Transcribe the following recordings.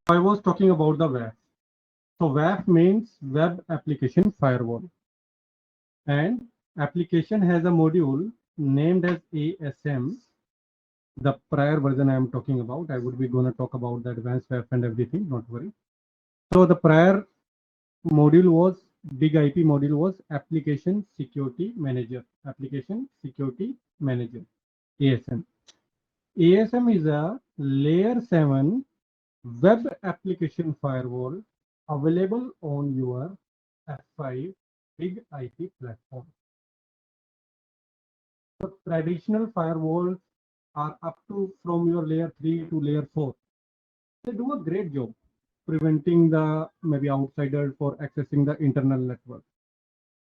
I was talking about the WAF. So WAF means Web Application Firewall, and application has a module named as ASM. The prior version I am talking about, I would be going to talk about the advanced WAF and everything, not worry. So the prior module was, big IP module was Application Security Manager. Application Security Manager, ASM. ASM is a layer 7 web application firewall available on your F5 big IP platform. So traditional firewalls are up to from your layer 3 to layer 4. They do a great job preventing the maybe outsiders for accessing the internal network.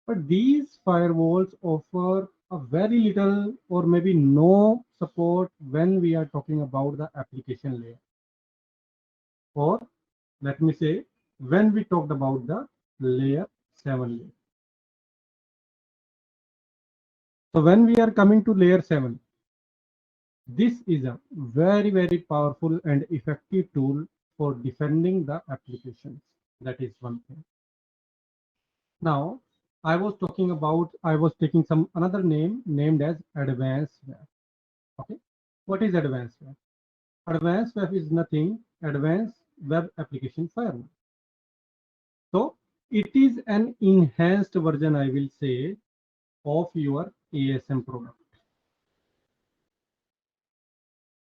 But these firewalls offer a very little or maybe no support when we are talking about the application layer. Or let me say, when we talked about the layer 7 layer. So when we are coming to layer 7, this is a very, very powerful and effective tool for defending the applications. That is one thing. Now, I was taking some another name named as advanced WAF. Okay, what is advanced WAF? Advanced WAF is nothing, advanced web application firewall. So it is an enhanced version, I will say, of your ASM product.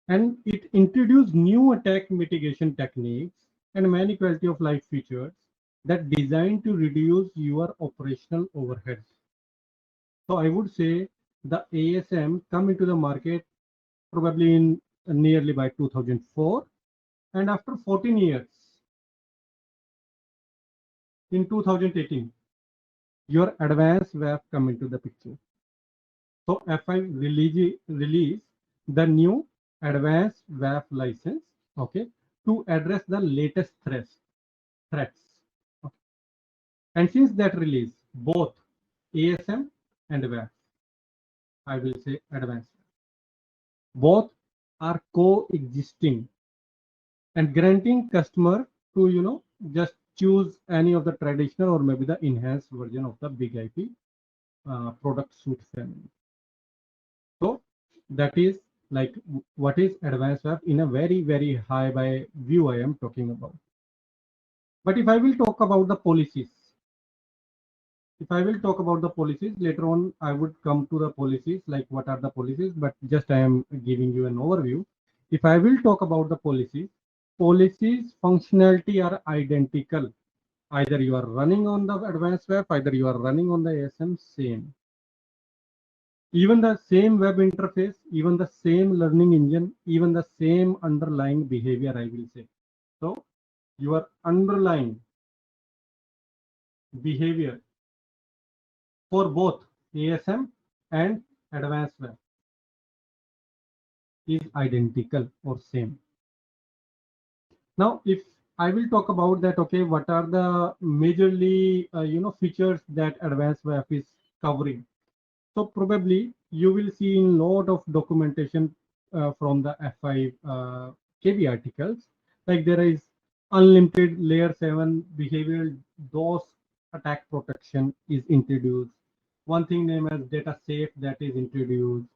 And it introduced new attack mitigation techniques and many quality of life features that designed to reduce your operational overheads. So I would say the ASM come into the market probably in nearly by 2004, and after 14 years, in 2018, your advanced WAF come into the picture. So F5 release the new advanced WAF license, okay, to address the latest threats. Okay. And since that release, both ASM and WAF, I will say advanced, both are coexisting and granting customer to just choose any of the traditional or maybe the enhanced version of the big IP product suite family. So that is like what is advanced WAF in a very, very high by view I am talking about. But if I will talk about the policies, later on, I would come to the policies, like what are the policies, but just I am giving you an overview. If I will talk about the policies functionality are identical. Either you are running on the advanced WAF, either you are running on the ASM, same. Even the same web interface, even the same learning engine, even the same underlying behavior, I will say. So your underlying behavior for both ASM and advanced WAF is identical or same. Now, if I will talk about that, okay, what are the majorly features that advanced WAF is covering? So probably you will see in lot of documentation from the F5 KB articles, like there is unlimited layer 7 behavioral DOS attack protection is introduced. One thing named as data safe that is introduced.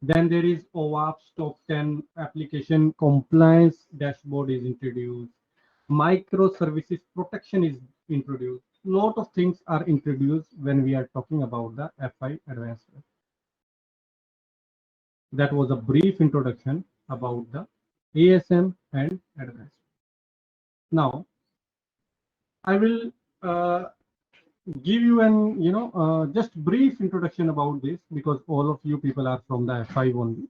Then there is OAuth's top 10 application compliance dashboard is introduced. Microservices protection is introduced. Lot of things are introduced when we are talking about the F5 advanced WAF. That was a brief introduction about the ASM and advanced. Now, I will give you an just brief introduction about this, because all of you people are from the F5 only.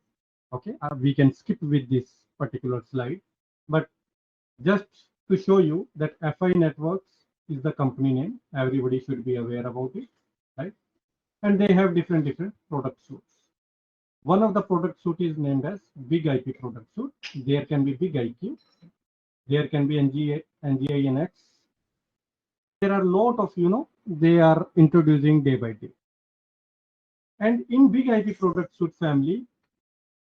Okay, we can skip with this particular slide, but just to show you that F5 Networks is the company name. Everybody should be aware about it, right? And they have different product suites. One of the product suite is named as Big IP product suite. There can be Big IQ. There can be NGINX. There are a lot of, they are introducing day by day. And in Big IP product suite family,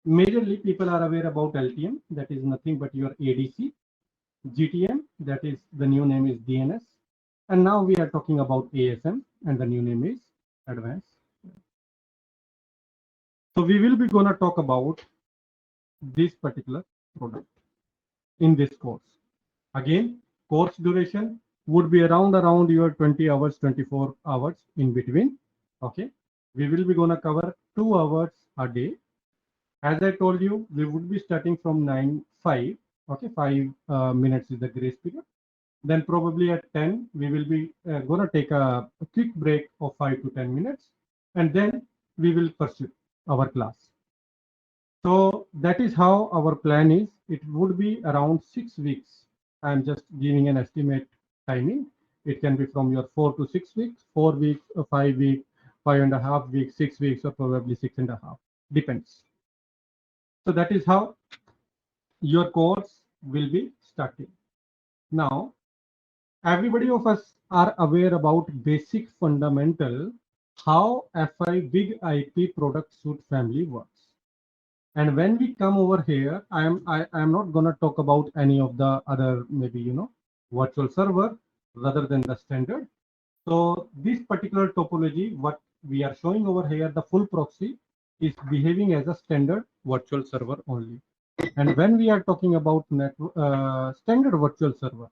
majorly people are aware about LTM. That is nothing but your ADC. GTM, that is the new name is DNS. And now we are talking about ASM and the new name is advanced. So we will be going to talk about this particular product in this course. Again, course duration would be around your 20 hours, 24 hours in between. Okay. We will be going to cover 2 hours a day. As I told you, we would be starting from 9:05. Okay, 5 minutes is the grace period. Then probably at 10, we will be going to take a quick break of 5 to 10 minutes, and then we will pursue our class. So that is how our plan is. It would be around 6 weeks. I'm just giving an estimate timing. It can be from your 4 to 6 weeks, 4 weeks, 5 weeks, 5.5 weeks, 6 weeks, or probably 6.5. Depends. So that is how your course will be starting. Now, everybody of us are aware about basic fundamental how F5 big IP product suite family works. And when we come over here, I am not going to talk about any of the other maybe virtual server rather than the standard. So this particular topology, what we are showing over here, the full proxy is behaving as a standard virtual server only. And when we are talking about standard virtual server,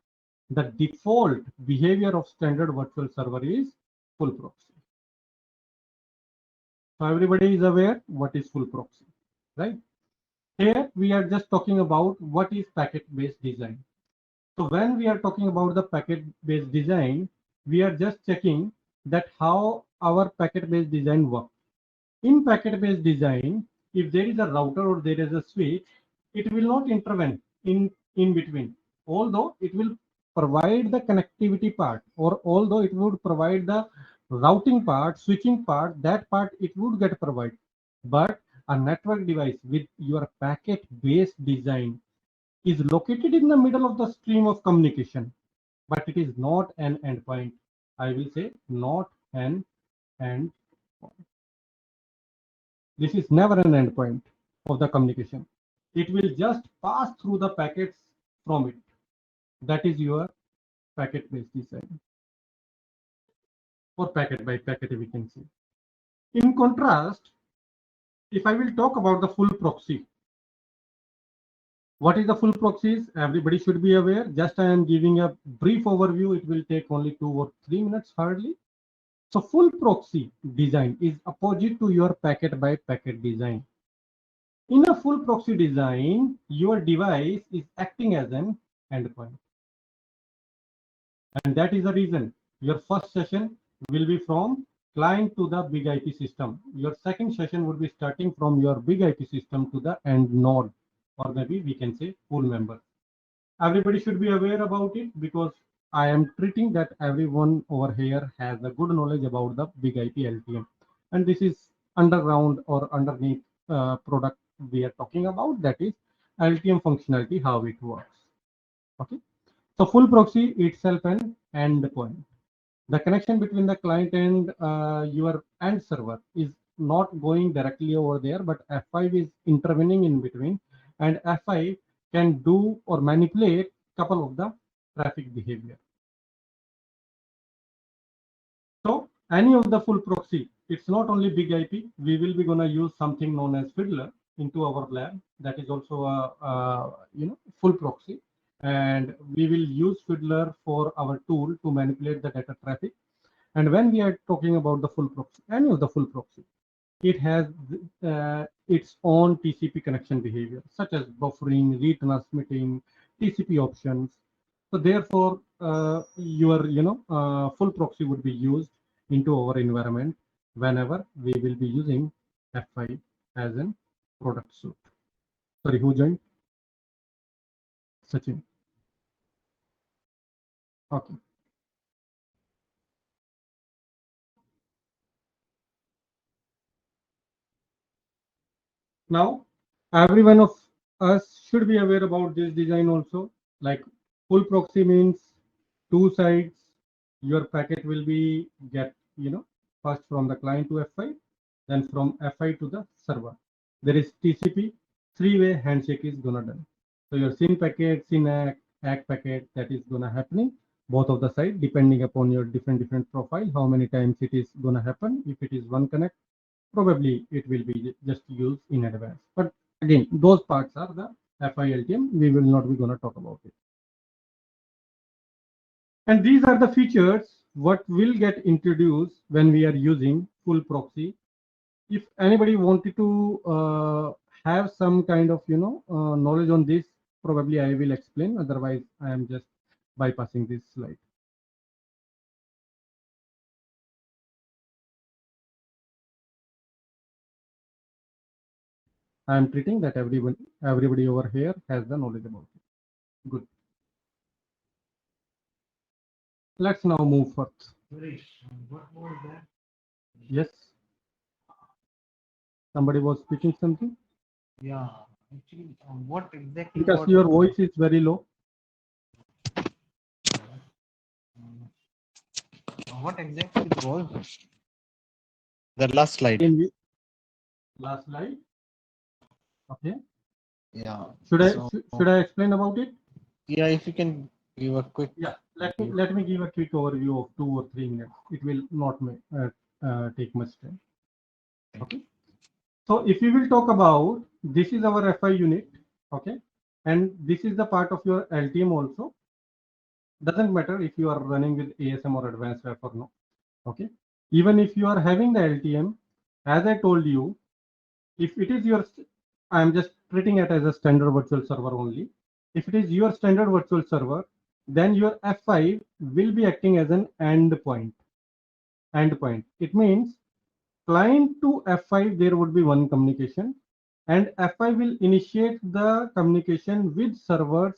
the default behavior of standard virtual server is full proxy. So everybody is aware what is full proxy, right? Here we are just talking about what is packet-based design. So when we are talking about the packet-based design, we are just checking that how our packet-based design works. In packet-based design, if there is a router or there is a switch, it will not intervene in between. Although it will provide the connectivity part, or although it would provide the routing part, switching part, that part it would get provided. But a network device with your packet-based design is located in the middle of the stream of communication, but it is not an endpoint. I will say not an endpoint. This is never an endpoint of the communication. It will just pass through the packets from it. That is your packet-based design, or packet by packet, we can say. In contrast, if I will talk about the full proxy, what is the full proxies? Everybody should be aware. Just I am giving a brief overview. It will take only 2 or 3 minutes hardly. So full proxy design is opposite to your packet by packet design. In a full proxy design, your device is acting as an endpoint. And that is the reason your first session will be from client to the big IP system. Your second session would be starting from your big IP system to the end node, or maybe we can say full member. Everybody should be aware about it, because I am treating that everyone over here has a good knowledge about the big IP LTM. And this is underground or underneath product we are talking about, that is LTM functionality, how it works. Okay. So full proxy itself an endpoint. The connection between the client and your end server is not going directly over there, but F5 is intervening in between, and F5 can do or manipulate couple of the traffic behavior. So any of the full proxy, it's not only big IP. We will be going to use something known as Fiddler into our lab. That is also a full proxy. And we will use Fiddler for our tool to manipulate the data traffic. And when we are talking about the full proxy, any of the full proxy, it has its own TCP connection behavior, such as buffering, retransmitting, TCP options. So therefore, your full proxy would be used into our environment whenever we will be using F5 as a product suite. Sorry, who joined? Sachin. Okay. Now, every one of us should be aware about this design also. Like full proxy means two sides. Your packet will be get first from the client to F5, then from F5 to the server. There is TCP, three-way handshake is gonna done. So your SYN packet, SYN ACK, ACK packet that is gonna happening both of the side, depending upon your different profile, how many times it is gonna happen. If it is one connect, probably it will be just used in advance. But again, those parts are the F5 LTM. We will not be gonna talk about it. And these are the features what will get introduced when we are using full proxy. If anybody wanted to have some kind of knowledge on this, probably I will explain. Otherwise, I am just bypassing this slide. I am treating that everybody over here has the knowledge about it. Good. Let's now move forth. What was that? Yes. Somebody was speaking something. Yeah, actually, what exactly? Because your voice is very low. What exactly it was? The last slide. Last slide. Okay. Yeah. Should I explain about it? Yeah, if you can give a quick. Yeah. Let me give a quick overview of 2 or 3 minutes. It will not take much time. Okay. So if we will talk about, this is our FI unit. Okay. And this is the part of your LTM also. Doesn't matter if you are running with ASM or advanced WAF or no. Okay. Even if you are having the LTM, as I told you, if it is your, I am just treating it as a standard virtual server only. If it is your standard virtual server, then your F5 will be acting as an endpoint. It means client to F5, there would be one communication, and F5 will initiate the communication with servers.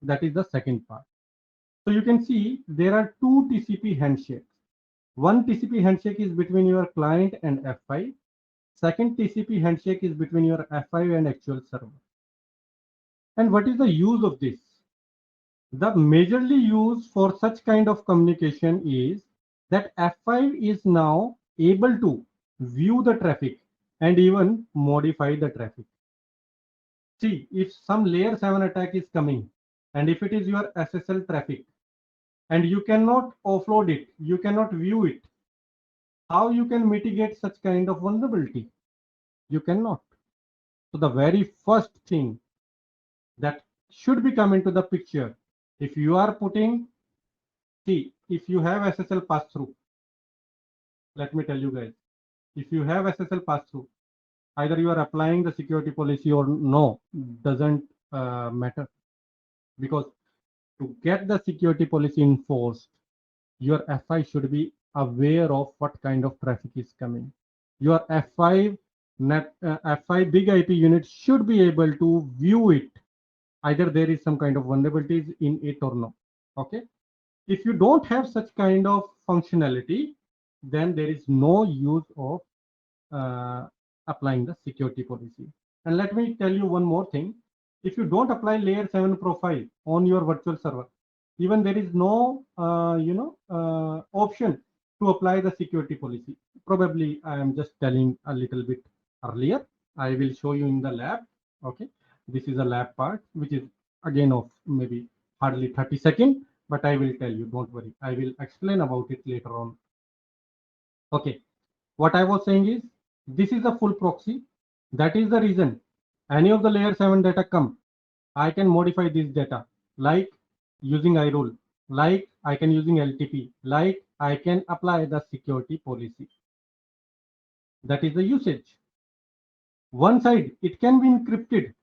That is the second part. So you can see there are 2 TCP handshakes. One TCP handshake is between your client and F5. Second TCP handshake is between your F5 and actual server. And what is the use of this? The majorly used for such kind of communication is that F5 is now able to view the traffic and even modify the traffic. See, if some layer 7 attack is coming, and if it is your SSL traffic, and you cannot offload it, you cannot view it, how you can mitigate such kind of vulnerability? You cannot. So the very first thing that should be come into the picture, if you are putting, see, if you have SSL pass-through, let me tell you guys, if you have SSL pass-through, either you are applying the security policy or no, doesn't matter, because to get the security policy enforced, your F5 should be aware of what kind of traffic is coming. Your F5 F5 big IP unit should be able to view it. Either there is some kind of vulnerabilities in it or no. Okay. If you don't have such kind of functionality, then there is no use of applying the security policy. And let me tell you one more thing. If you don't apply layer 7 profile on your virtual server, even there is no option to apply the security policy. Probably I am just telling a little bit earlier. I will show you in the lab. Okay, this is a lab part, which is again of maybe hardly 30 seconds, but I will tell you, don't worry, I will explain about it later on. Okay, what I was saying is, this is a full proxy. That is the reason any of the layer 7 data come, I can modify this data, like using iRule, like I can using LTP, like I can apply the security policy. That is the usage. One side, it can be encrypted.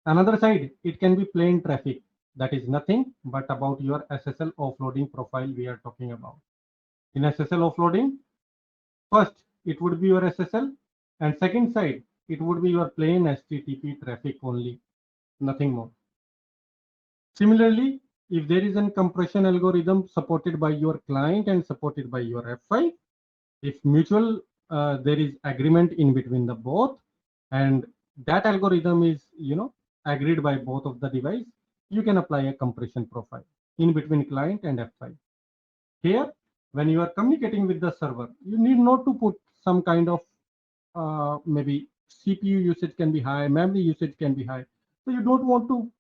Another side, it can be plain traffic. That is nothing but about your SSL offloading profile we are talking about. In SSL offloading, first, it would be your SSL, and second side, it would be your plain HTTP traffic only, nothing more. Similarly, if there is a compression algorithm supported by your client and supported by your F5, if mutual there is agreement in between the both, and that algorithm is agreed by both of the device, you can apply a compression profile in between client and F5. Here, when you are communicating with the server, you need not to put some kind of maybe CPU usage can be high, memory usage can be high. So you don't want to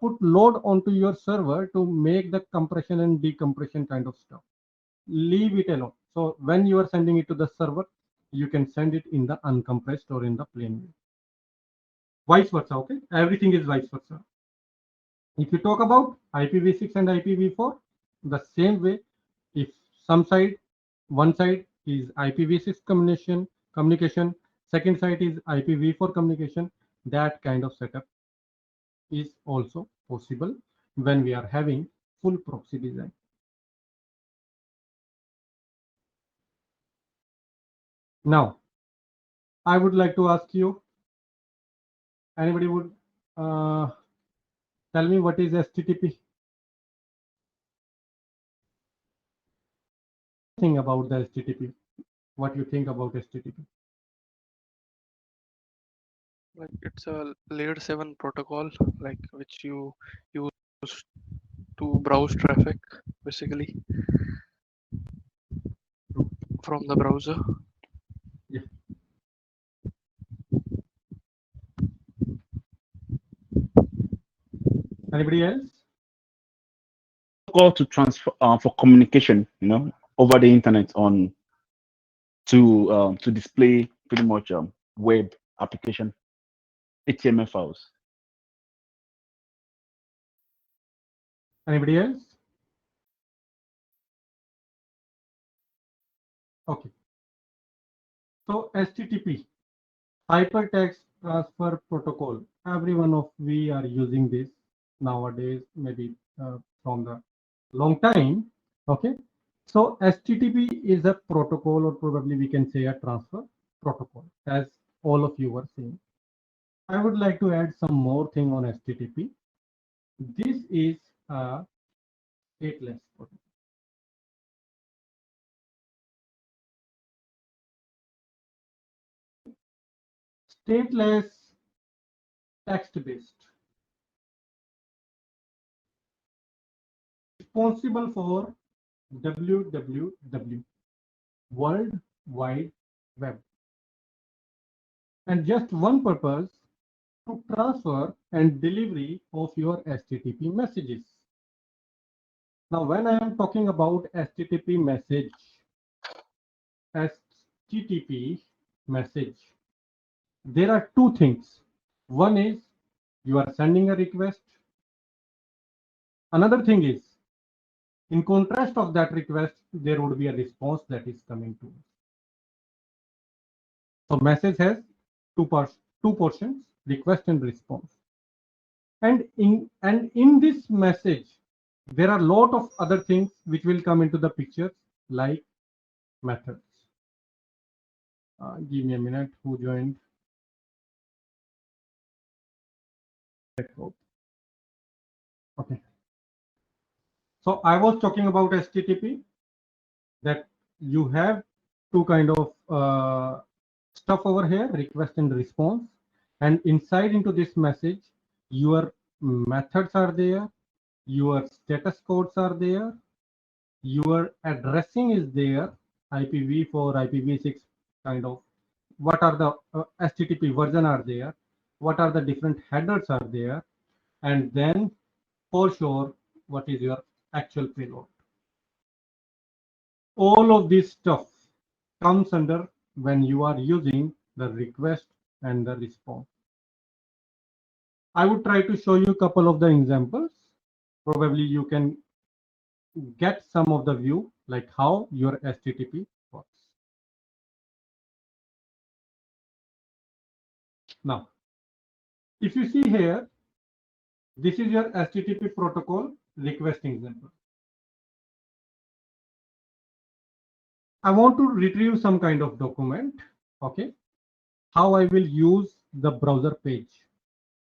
put load onto your server to make the compression and decompression kind of stuff. Leave it alone. So when you are sending it to the server, you can send it in the uncompressed or in the plain view. Vice versa, okay? Everything is vice versa. If you talk about IPv6 and IPv4, the same way, if one side is IPv6 communication, second side is IPv4 communication, that kind of setup is also possible when we are having full proxy design. Now, I would like to ask you, anybody would tell me what is HTTP? Think about the HTTP. What you think about HTTP? Like it's a layer 7 protocol, like which you use to browse traffic basically from the browser. Yeah. Anybody else? Protocol to transfer for communication, over the internet to display pretty much web application HTML files. Anybody else? Okay. So HTTP, Hypertext Transfer Protocol. Every one of we are using this nowadays, maybe from the long time. Okay. So HTTP is a protocol, or probably we can say a transfer protocol, as all of you were saying. I would like to add some more thing on HTTP. This is a stateless protocol. Stateless, text-based, responsible for www, World Wide Web, and just one purpose, to transfer and delivery of your HTTP messages. Now, when I am talking about HTTP message, there are two things. One is you are sending a request. Another thing is, in contrast of that request, there would be a response that is coming to us. So message has two portions, request and response. And in this message, there are a lot of other things which will come into the picture, like methods. Give me a minute. Who joined? Okay. So I was talking about HTTP, that you have two kind of stuff over here, request and response. And inside into this message, your methods are there, your status codes are there, your addressing is there, IPv4, IPv6 kind of. What are the HTTP version are there? What are the different headers are there? And then for sure, what is your actual payload? All of this stuff comes under when you are using the request and the response. I would try to show you a couple of the examples. Probably you can get some of the view, like how your HTTP works. Now, if you see here, this is your HTTP protocol request example. I want to retrieve some kind of document. Okay, how I will use the browser page.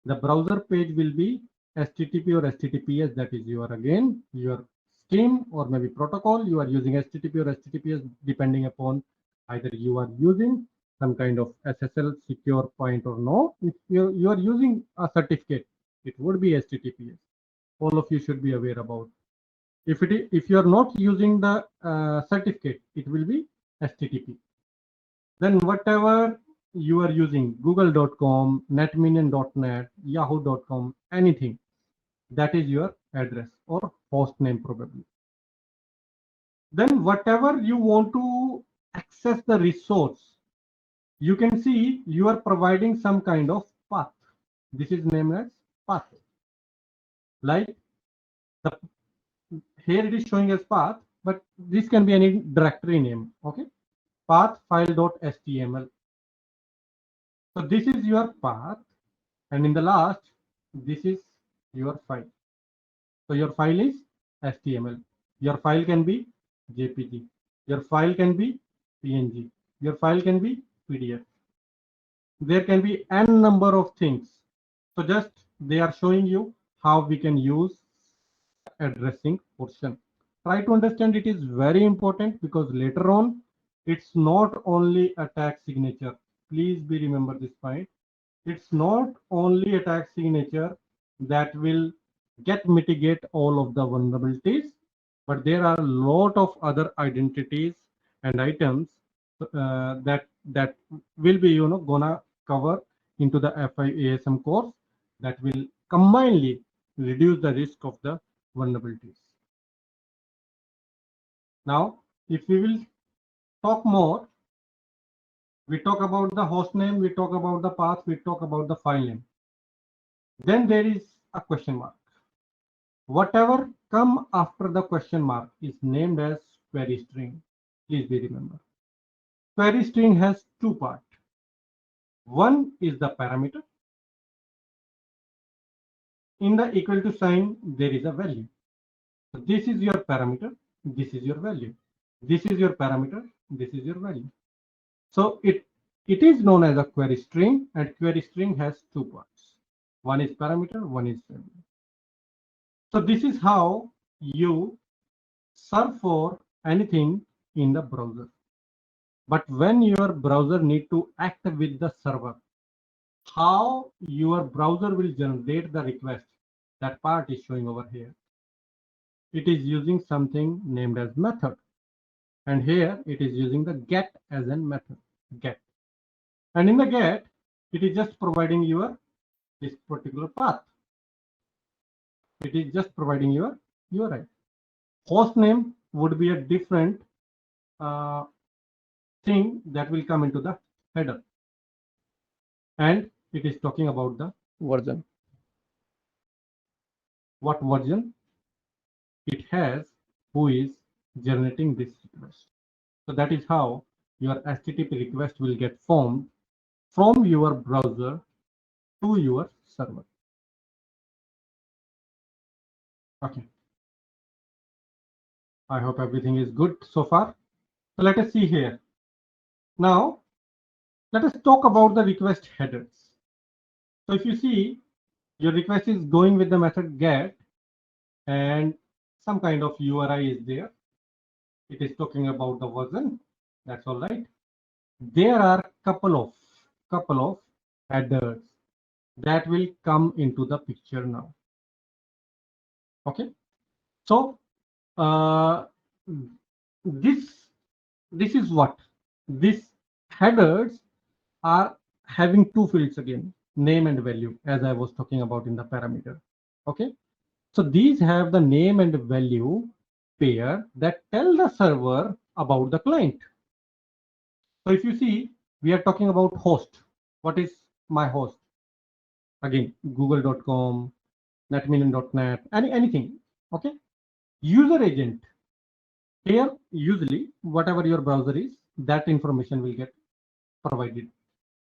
The browser page will be HTTP or HTTPS. That is your scheme or maybe protocol. You are using HTTP or HTTPS depending upon either you are using some kind of SSL secure point or no. If you are using a certificate, it would be HTTPS. All of you should be aware about. If you are not using the certificate, it will be HTTP. Then whatever you are using, google.com, netminion.net, yahoo.com, anything, that is your address or host name probably. Then whatever you want to access the resource, you can see you are providing some kind of path. This is named as path. Like the here it is showing as path, but this can be any directory name. Okay, path file.html. So this is your path, and in the last, this is your file. So your file is HTML. Your file can be JPG. Your file can be PNG. Your file can be PDF. There can be n number of things. So just they are showing you how we can use addressing portion. Try to understand, it is very important because later on it's not only a tag signature. Please be remember this point. It's not only a tag signature that will mitigate all of the vulnerabilities, but there are a lot of other identities and items that will be gonna cover into the F5 ASM course that will combinedly reduce the risk of the vulnerabilities. Now, if we will talk more, we talk about the host name, we talk about the path, we talk about the file name. Then there is a question mark. Whatever come after the question mark is named as query string. Please be remember. Query string has two parts. One is the parameter. In the equal to sign, there is a value. So this is your parameter. This is your value. This is your parameter. This is your value. So it is known as a query string, and query string has two parts. One is parameter, one is value. So this is how you search for anything in the browser. But when your browser need to act with the server, how your browser will generate the request, that part is showing over here. It is using something named as method. And here it is using the get as a method, get. And in the get, it is just providing your this particular path. It is just providing your URI. Host name would be a different thing that will come into the header. And it is talking about the version. What version it has, who is generating this request. So that is how your HTTP request will get formed from your browser to your server. Okay. I hope everything is good so far. So let us see here. Now, let us talk about the request headers. So if you see, your request is going with the method get, and some kind of URI is there. It is talking about the version. That's all right. There are couple of headers that will come into the picture now. Okay. So this is what these headers are having two fields again, name and value, as I was talking about in the parameter. Okay. So these have the name and value pair that tell the server about the client. So if you see, we are talking about host. What is my host? Again, google.com, netminion.net, anything. Okay. User agent. Here, usually, whatever your browser is, that information will get provided.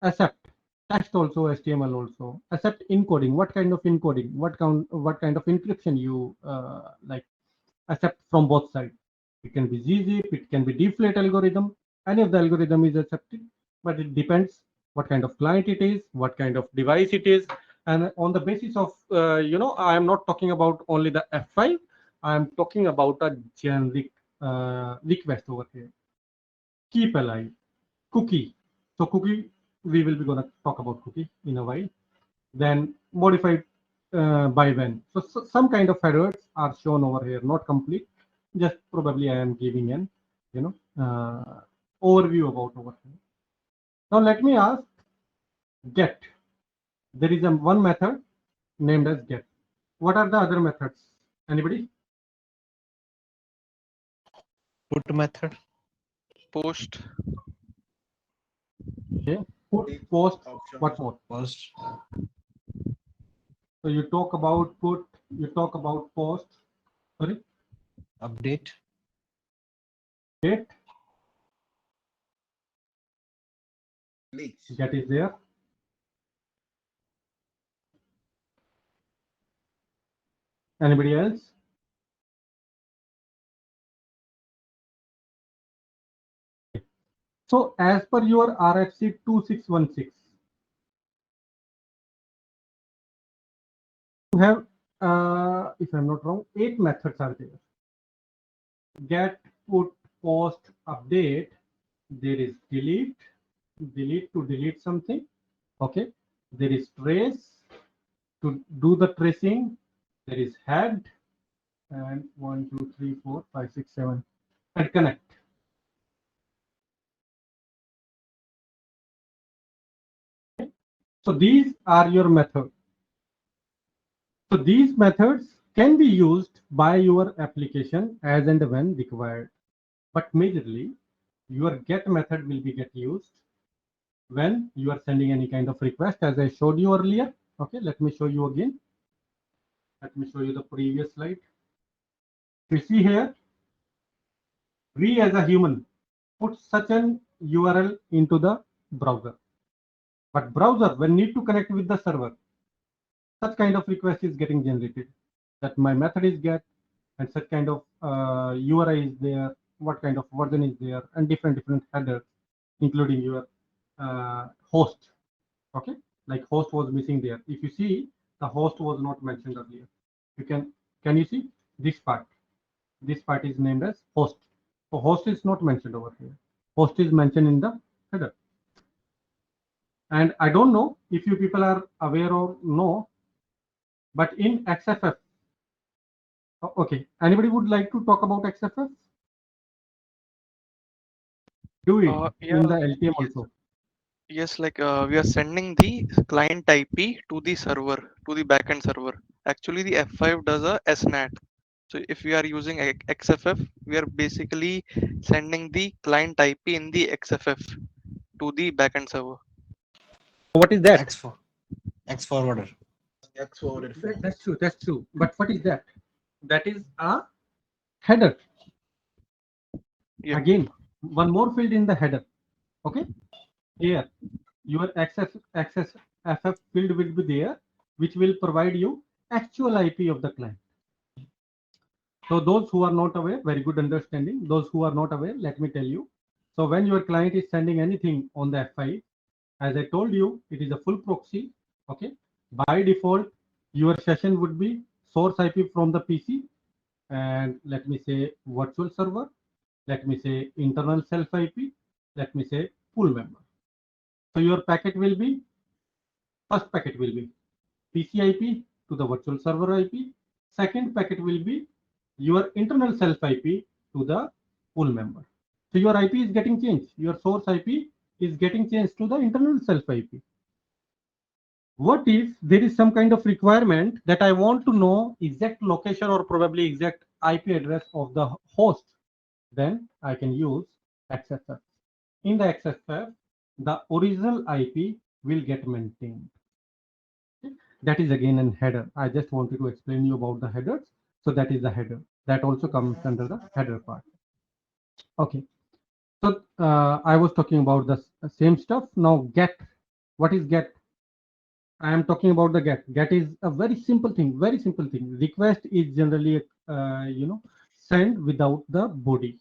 Accept. Text also, HTML also. Accept encoding. What kind of encoding? What kind of encryption you like? Accept from both sides. It can be gzip, it can be deflate algorithm. Any of the algorithm is accepted, but it depends what kind of client it is, what kind of device it is, and on the basis of I am not talking about only the F5. I am talking about a generic request over here. Keep alive. Cookie. So cookie, we will be going to talk about cookie in a while. Then modified by when. So some kind of headers are shown over here, not complete. Just probably I am giving an overview about over here. Now let me ask get. There is one method named as get. what are the other methods? Anybody? Put method. Post. Okay. Put, post, what more? Post. So you talk about put, you talk about post, sorry, Update. get, get is there. Anybody else? So as per your RFC 2616, you have, if I'm not wrong, 8 methods are there. Get, put, post, update. There is delete, delete to delete something. Okay. There is trace to do the tracing. There is head, and 1, 2, 3, 4, 5, 6, 7, and connect. So these are your methods. So these methods can be used by your application as and when required. But majorly, your get method will be get used when you are sending any kind of request, as I showed you earlier. Okay, let me show you again. Let me show you the previous slide. You see here, we as a human put such an URL into the browser. But browser, when need to connect with the server, such kind of request is getting generated. That my method is get, and such kind of URI is there, what kind of version is there, and different headers, including your host. Okay, like host was missing there. If you see, the host was not mentioned earlier. You can you see this part? This part is named as host. So host is not mentioned over here. Host is mentioned in the header. And I don't know if you people are aware or no, but in XFF, okay, anybody would like to talk about XFF? Do it Yeah, in the LTM also. yes, like we are sending the client IP to the server, to the backend server. Actually, the F5 does a SNAT. So if we are using XFF, we are basically sending the client IP in the XFF to the backend server. What is that? X forwarder. X forwarded form. That's true. That's true. But what is that? That is a header. Yep. Again, one more field in the header. Okay. Here, your XFF field will be there, which will provide you actual IP of the client. So those who are not aware, very good understanding. Those who are not aware, let me tell you. So when your client is sending anything on the F5, as I told you, it is a full proxy. Okay. By default, your session would be source IP from the PC, and let me say virtual server, let me say internal self IP, let me say pool member. So your packet will be, first packet will be PC IP to the virtual server IP. Second packet will be your internal self IP to the pool member. So your IP is getting changed. Your source IP is getting changed to the internal self IP. What if there is some kind of requirement that I want to know exact location or probably exact IP address of the host? Then I can use XFF. In the XFF, the original IP will get maintained. That is again a header. I just wanted to explain you about the headers. So that is the header. That also comes under the header part. Okay. So I was talking about the same stuff. Now get. What is get? I am talking about the get. Get is a very simple thing. Very simple thing. Request is generally send without the body.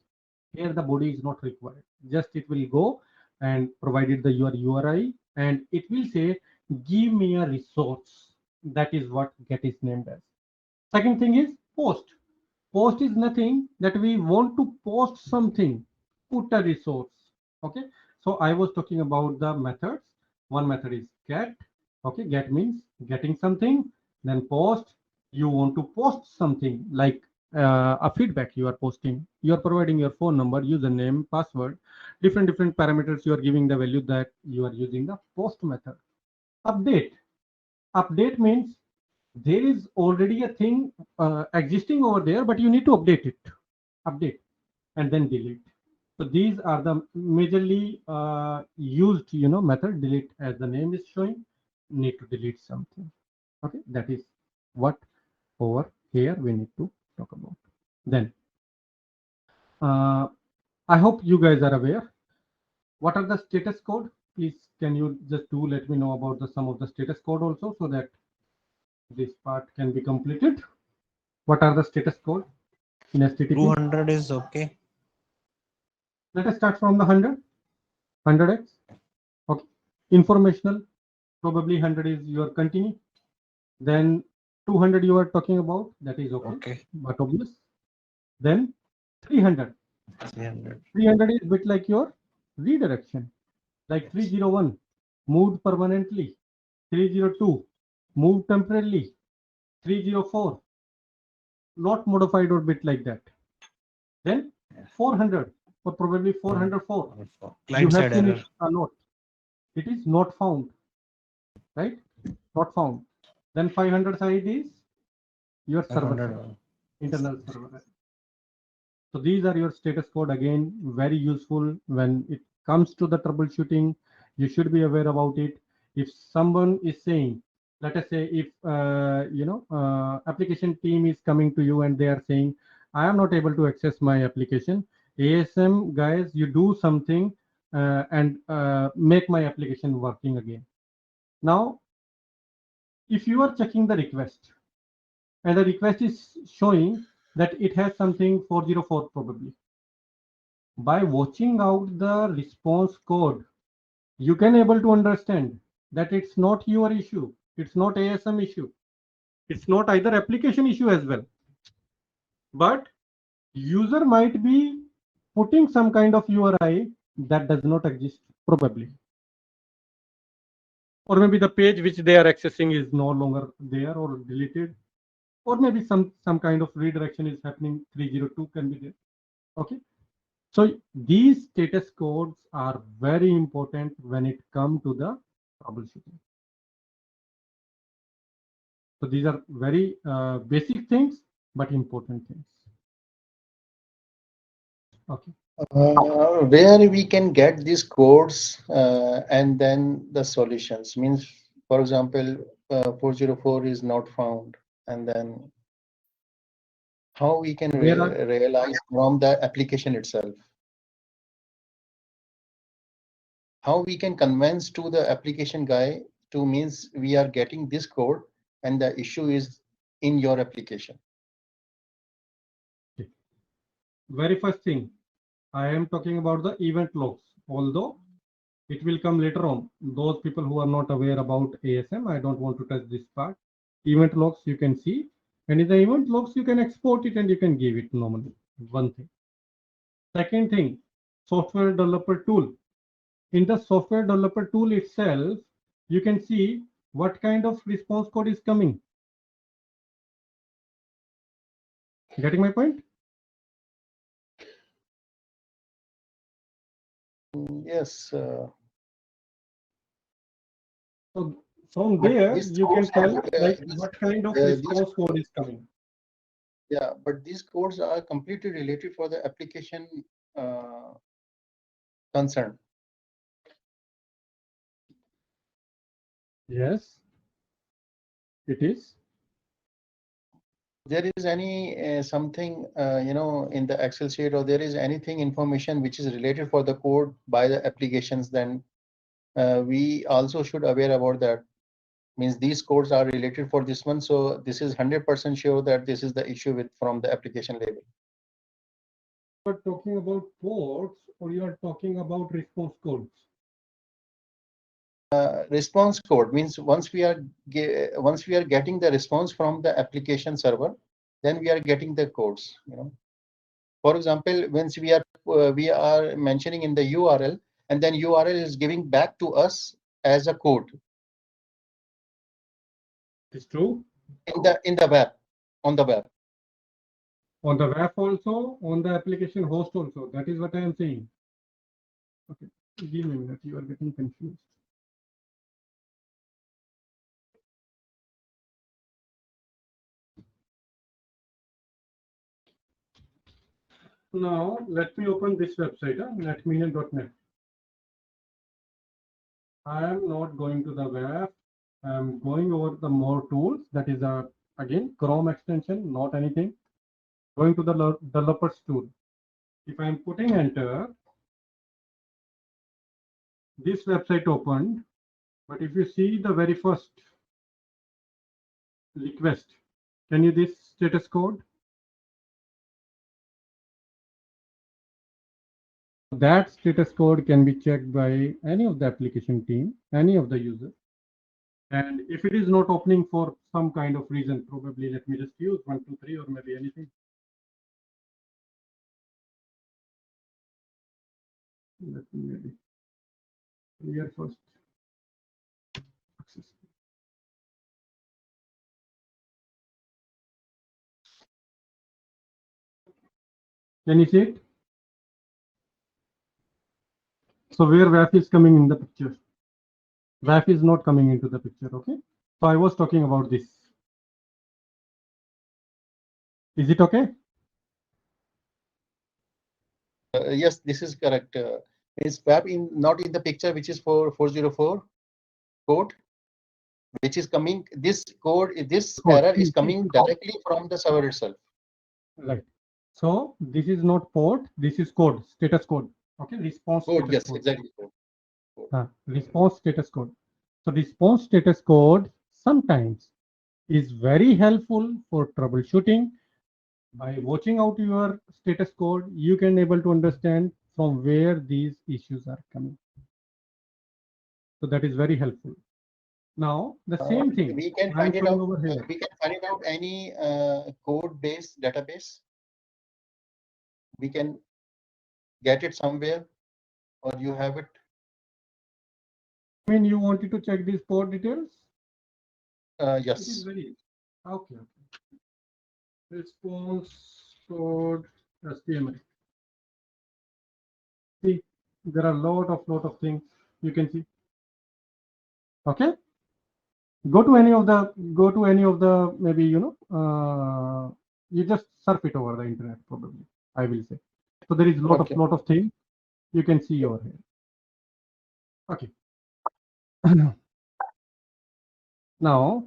Here the body is not required. Just it will go and provided the your URI, and it will say give me a resource. That is what get is named as. Second thing is post. Post is nothing that we want to post something, put a resource. Okay. So I was talking about the methods. One method is get. Okay. Get means getting something. Then post. You want to post something like a feedback you are posting. You are providing your phone number, username, password, different parameters. You are giving the value that you are using the post method. Update. Update means there is already a thing existing over there, but you need to update it, update, and then delete. So these are the majorly used, method. Delete, as the name is showing, need to delete something. Okay, that is what over here we need to talk about. Then I hope you guys are aware. What are the status code? Please, can you just let me know about some of the status code also, so that this part can be completed. What are the status code in HTTP? 200 is okay. Let us start from the 100x. Okay. Informational, probably 100 is your continue. Then 200 you are talking about, that is okay. But obvious. Then 300. 300 is bit like your redirection. Like 301 moved permanently. 302 moved temporarily. 304 not modified or bit like that. Then 400 or probably 404. You have seen it a lot. It is not found, right? Not found. Then 500 side is your server side, internal server. So these are your status code. Again, very useful when it comes to the troubleshooting. You should be aware about it. If someone is saying, let us say, if application team is coming to you and they are saying, I am not able to access my application. ASM guys, you do something and make my application working again. Now, if you are checking the request and the request is showing that it has something 404 probably, by watching out the response code, you can able to understand that it's not your issue, it's not ASM issue, it's not either application issue as well, but user might be putting some kind of URI that does not exist probably, or maybe the page which they are accessing is no longer there or deleted, or maybe some kind of redirection is happening. 302 can be there. Okay, so these status codes are very important when it comes to the troubleshooting. So these are very basic things, but important things. Okay. Where we can get these codes and then the solutions means, for example, 404 is not found, and then how we can realize from the application itself. How we can convince to the application guy to means we are getting this code and the issue is in your application. Okay. Very first thing, I am talking about the event logs, although it will come later on. Those people who are not aware about ASM, I don't want to touch this part. Event logs you can see, and in the event logs you can export it and you can give it normally. One thing. Second thing, software developer tool. In the software developer tool itself, you can see what kind of response code is coming. Getting my point? Yes. So from there, you can tell like what kind of response code is coming. Yeah, but these codes are completely related for the application concern. Yes, it is. There is any something in the Excel sheet, or there is anything information which is related for the code by the applications, then we also should aware about that. Means these codes are related for this one, so this is 100% sure that this is the issue with from the application level. You are talking about ports, or you are talking about response codes? Response code means once we are getting the response from the application server, then we are getting the codes. For example, once we are mentioning in the URL, and then URL is giving back to us as a code. It's true. In the web, on the web. On the web also, on the application host also. That is what I am saying. Okay, give me a minute. You are getting confused. Now let me open this website, netminion.net. I am not going to the web. I am going over the more tools. That is again Chrome extension, not anything. Going to the developers tool. If I am putting enter, this website opened. But if you see the very first request, can you this status code? That status code can be checked by any of the application team, any of the user. And if it is not opening for some kind of reason, probably let me just use 1, 2, 3 or maybe anything. Let me maybe clear first. Access. Can you see it? So where WAF is coming in the picture? WAF is not coming into the picture, okay? So I was talking about this. Is it okay? Yes, this is correct. Is WAF not in the picture, which is for 404 code, which is coming. This code, this error is coming directly from the server itself. Right. So this is not port. This is code, status code. Okay, response Code, status yes, code. exactly. Response status code. So response status code sometimes is very helpful for troubleshooting. By watching out your status code, you can able to understand from where these issues are coming. So that is very helpful. Now the same thing. We can find it out. We can find it out any code-based database. We can get it somewhere, or you have it. I mean, you wanted to check these port details? Yes. It is very okay. Response code HTML. See, there are lot of things you can see. Okay. Go to any of the maybe you just surf it over the internet probably. I will say. So there is lot of things you can see over here. Okay. Now,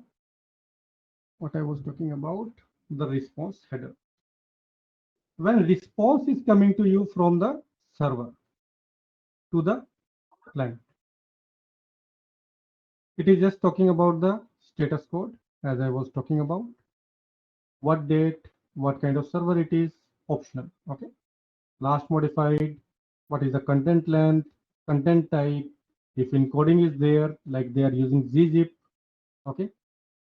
what I was talking about, the response header. When response is coming to you from the server to the client, it is just talking about the status code, as I was talking about. What date, what kind of server it is, optional. Okay. Last modified, what is the content length, content type, if encoding is there, like they are using zzip. Okay.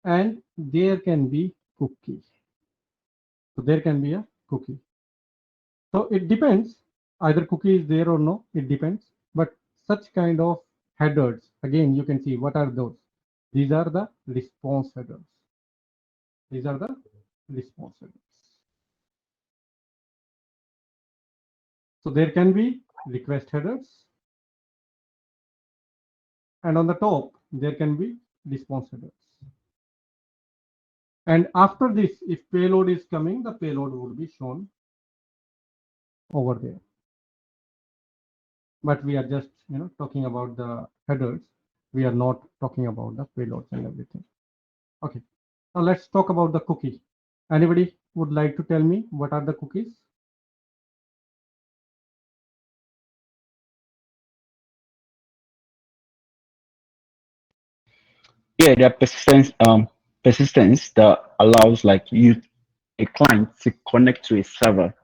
And there can be cookie. So there can be a cookie. So it depends, either cookie is there or no, it depends. But such kind of headers, again, you can see what are those. These are the response headers. These are the response headers. So there can be request headers. And on the top, there can be response headers. And after this, if payload is coming, the payload would be shown over there. But we are just talking about the headers. We are not talking about the payloads and everything. Okay. Now let's talk about the cookie. Anybody would like to tell me what are the cookies? Yeah, there are persistence that allows like a client to connect to a server.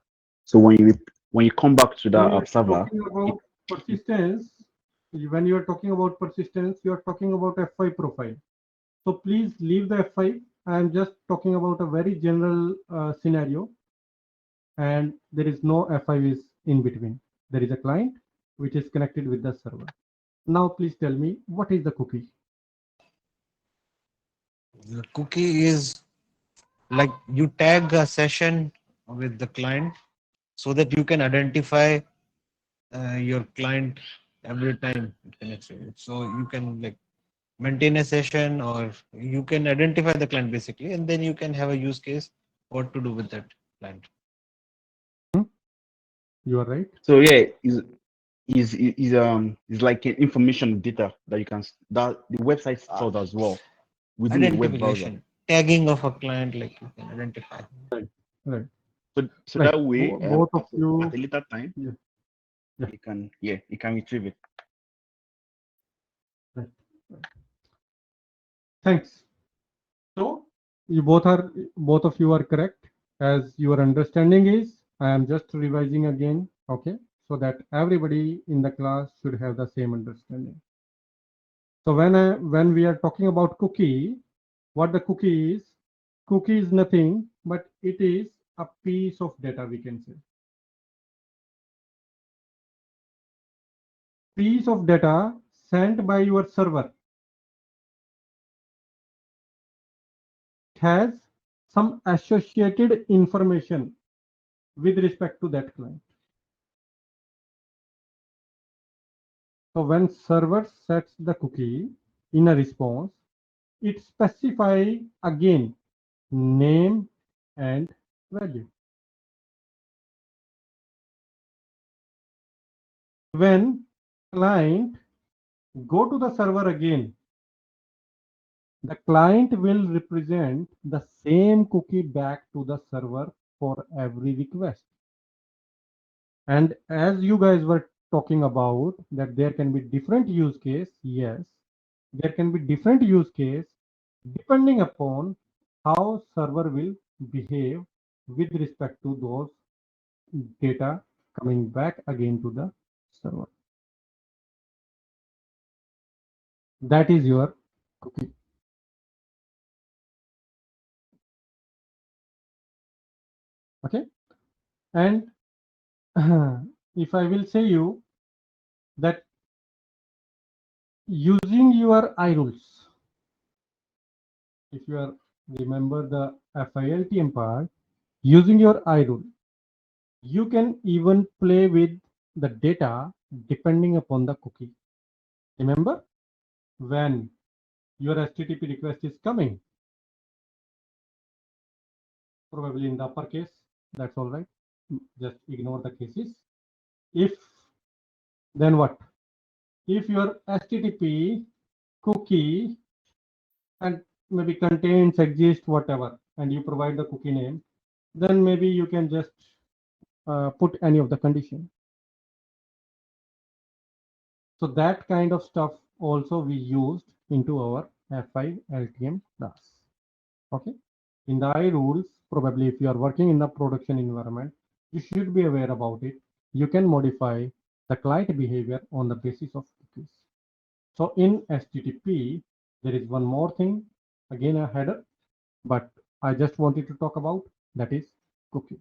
So when you come back to the server, about persistence, when you are talking about persistence, you are talking about F5 profile. So please leave the F5. I am just talking about a very general scenario, and there is no F5 is in between. There is a client which is connected with the server. Now please tell me, what is the cookie? The cookie is like you tag a session with the client so that you can identify your client every time it connects to it. So you can like maintain a session, or you can identify the client basically, and then you can have a use case what to do with that client. You are right. So yeah, is like an information data that you can that the website stores as well within the web browser. Identification, tagging of a client, like you can identify. Right. So Right. that way, Both of you. at a later time, Yeah. Yeah. you can retrieve it. Right. Thanks. So you both of you are correct. As your understanding is, I am just revising again. Okay, so that everybody in the class should have the same understanding. So when we are talking about cookie, what the cookie is nothing but it is a piece of data, we can say. Piece of data sent by your server. It has some associated information with respect to that client. So when server sets the cookie in a response, it specifies again name and value. When client go to the server again, the client will represent the same cookie back to the server for every request. And as you guys were talking about that there can be different use case, yes, there can be different use case depending upon how server will behave with respect to those data coming back again to the server. That is your cookie. Okay. And if I will say you that using your iRules, if you are remember the FILTM part, using your iRule, you can even play with the data depending upon the cookie. Remember when your HTTP request is coming, probably in the uppercase, that's all right. Just ignore the cases. If then what? If your HTTP cookie and maybe contains exist whatever, and you provide the cookie name, then maybe you can just put any of the condition. So that kind of stuff also we used into our F5 LTM class. Okay. In the iRules, probably if you are working in the production environment, you should be aware about it. You can modify the client behavior on the basis of cookies. So in HTTP, there is one more thing, again a header, but I just wanted to talk about, that is cookie.